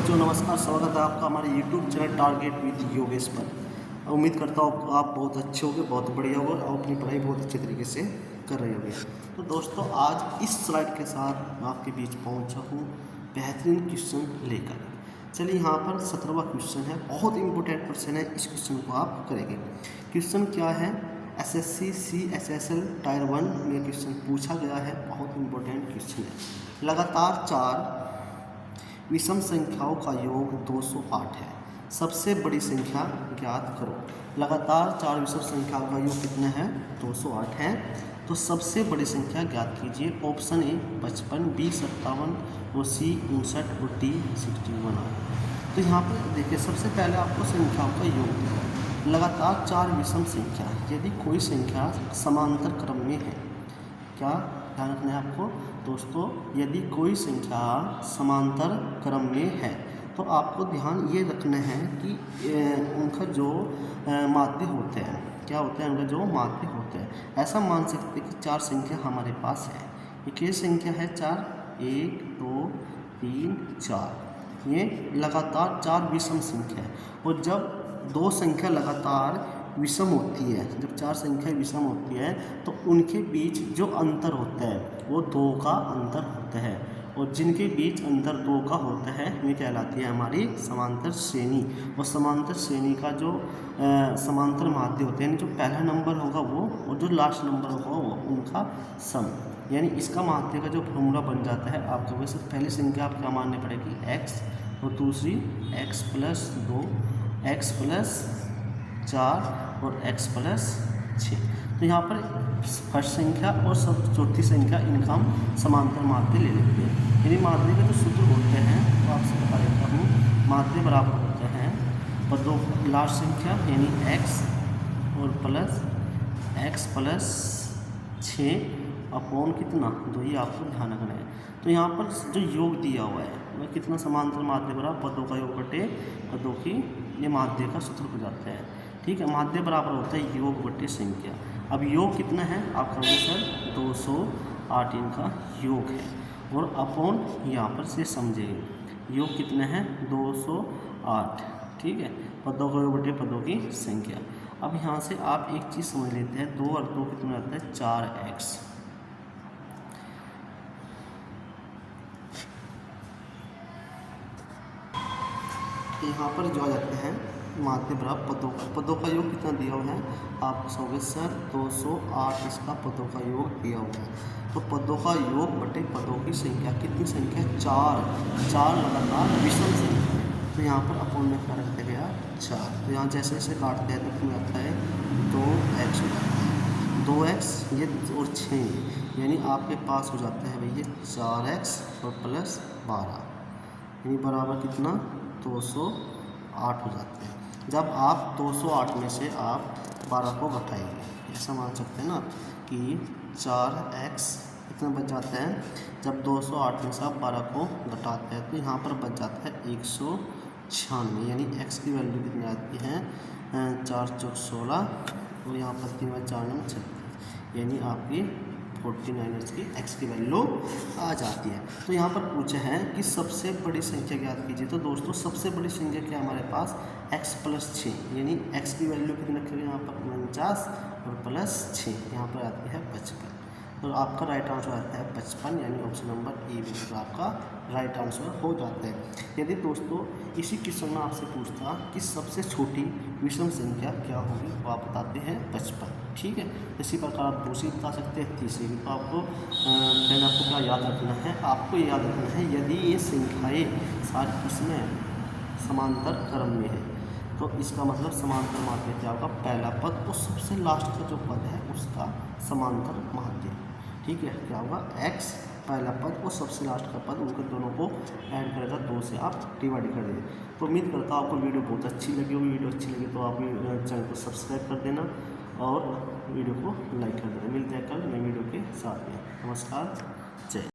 बच्चों नमस्कार, स्वागत है आपका हमारे YouTube channel target with Yogesh पर। उम्मीद करता हूँ आप बहुत अच्छे होंगे, बहुत बढ़िया होगा और अपनी पढ़ाई बहुत अच्छे तरीके से कर रहे होंगे। तो दोस्तों आज इस स्लाइड के साथ मैं आपके बीच पहुँचा हूँ बेहतरीन क्वेश्चन लेकर। चलिए यहाँ पर 17वां क्वेश्चन है, बहुत इंपॉर्टेंट क्वेश्चन है। इस क्वेश्चन को आप करेंगे। क्वेश्चन क्या है? SSC CSSL टायर 1 में क्वेश्चन पूछा गया है, बहुत इंपॉर्टेंट क्वेश्चन है। लगातार 4 विषम संख्याओं का योग 208 है। सबसे बड़ी संख्या ज्ञात करो। लगातार 4 विषम संख्याओं का योग कितना है? 208 है। तो सबसे बड़ी संख्या ज्ञात कीजिए। ऑप्शन ए 55, बी 57 और सी 59 और डी 61। तो यहाँ पर देखिए, सबसे पहले आपको संख्याओं का योग दिया। लगातार 4 विषम संख्या, यदि कोई संख्या समांतर क्रम में है, क्या ध्यान रखना है आपको दोस्तों, यदि कोई संख्या समांतर क्रम में है तो आपको ध्यान ये रखना है कि उनका जो माध्य होते हैं, क्या होते हैं उनका जो माध्य होते हैं। ऐसा मान सकते हैं कि 4 संख्या हमारे पास है। ये क्या संख्या है? 4, 1 2 3 4। ये लगातार 4 विषम संख्या है। और जब 2 संख्या लगातार विषम होती है, जब 4 संख्या विषम होती है तो उनके बीच जो अंतर होता है वो 2 का अंतर होता है। और जिनके बीच अंतर 2 का होता है वे कहलाती है हमारी समांतर श्रेणी। और समांतर श्रेणी का जो समांतर माध्य होते हैं, जो पहला नंबर होगा वो और जो लास्ट नंबर होगा वो, उनका सम, यानी इसका माध्य का जो फॉर्मूला बन जाता है आपको। वैसे पहली संख्या आप क्या माननी पड़ेगी? x, और दूसरी x + 2, x + 4 और x + 6। तो यहाँ पर फर्स्ट संख्या और सब चौथी संख्या इनका हम समांतर माध्य ले लेते हैं। यानी माध्य के जो सूत्र होते हैं तो आपसे बता देता हूँ, माध्य बराबर होते हैं पदों लास्ट संख्या यानी x और प्लस x + 6 अपॉन कितना 2, ही आपको ध्यान रखना है। तो यहाँ पर जो योग दिया हुआ है वह कितना समांतर माध्य बराबर पदों का योग बटे पदों की, ये माध्य का सूत्र हो जाता है। ठीक है, माध्य बराबर होता है योग बटे संख्या। अब योग कितना है? आप कहोगे सर 208 इनका योग है। और अपॉन यहाँ पर से समझेंगे योग कितना है? 208। ठीक है, पदों का योग बटे पदों की संख्या। अब यहाँ से आप एक चीज़ समझ लेते हैं, 2 और 2 कितना आता है? 4x। यहाँ पर जो आ जाते हैं माध्य बराबर पदों का योग कितना दिया हुआ है? आप कहोगे सर 208 इसका पदों का योग दिया हुआ है। तो पदों का योग बटे पदों की संख्या, कितनी संख्या? 4 लगातार विषम संख्या। तो यहाँ पर अपॉन में क्या रखते गया? 4। तो यहाँ जैसे जैसे काटते हैं तो कितना आता है? 2x हो जाता है। 2x ये और 6, यानी आपके पास हो जाता है भैया 4x और प्लस 12, यानी बराबर कितना? 208 हो जाते हैं। जब आप 208 में से आप 12 को घटाएंगे, ऐसा मान सकते हैं ना कि 4x कितना बच जाता है? जब 208 में से आप 12 को घटाते हैं तो यहाँ पर बच जाता है 196, यानी x की वैल्यू कितनी आती है? 4 × 4 = 16 और यहाँ पर 3 × 4 = 36, यानी आपकी 49 की x की वैल्यू आ जाती है। तो यहाँ पर पूछा है कि सबसे बड़ी संख्या ज्ञात कीजिए। तो दोस्तों सबसे बड़ी संख्या क्या हमारे पास? x + 6, यानी x की वैल्यू कितनी रखेंगे यहाँ पर? 49 और प्लस 6, यहाँ पर आती है 55। तो आपका राइट आंसर आता है 55, यानी ऑप्शन नंबर ए बिल्कुल आपका राइट आंसर हो जाता है। यदि दोस्तों इसी क्वेश्चन में आपसे पूछता कि सबसे छोटी विषम संख्या क्या होगी, तो आप बताते हैं 55। ठीक है, इसी प्रकार आप दूसरी बता सकते हैं, तीसरी भी। तो आपको पहले आपको क्या याद रखना है? आपको याद रखना है यदि ये संख्याएँ सारी किसमें समांतर क्रम में है तो इसका मतलब समांतर माध्य क्या होगा? पहला पद और सबसे लास्ट का जो पद है उसका समांतर माध्य। ठीक है, क्या होगा? x पहला पद और सबसे लास्ट का पद, उनके दोनों को ऐड करेगा 2 से आप डिवाइड कर देंगे। तो उम्मीद करता हूँ आपको वीडियो बहुत अच्छी लगी होगी। वीडियो अच्छी लगी तो आप चैनल को सब्सक्राइब कर देना और वीडियो को लाइक कर देना। मिलते हैं कल नई वीडियो के साथ में। नमस्कार, जय।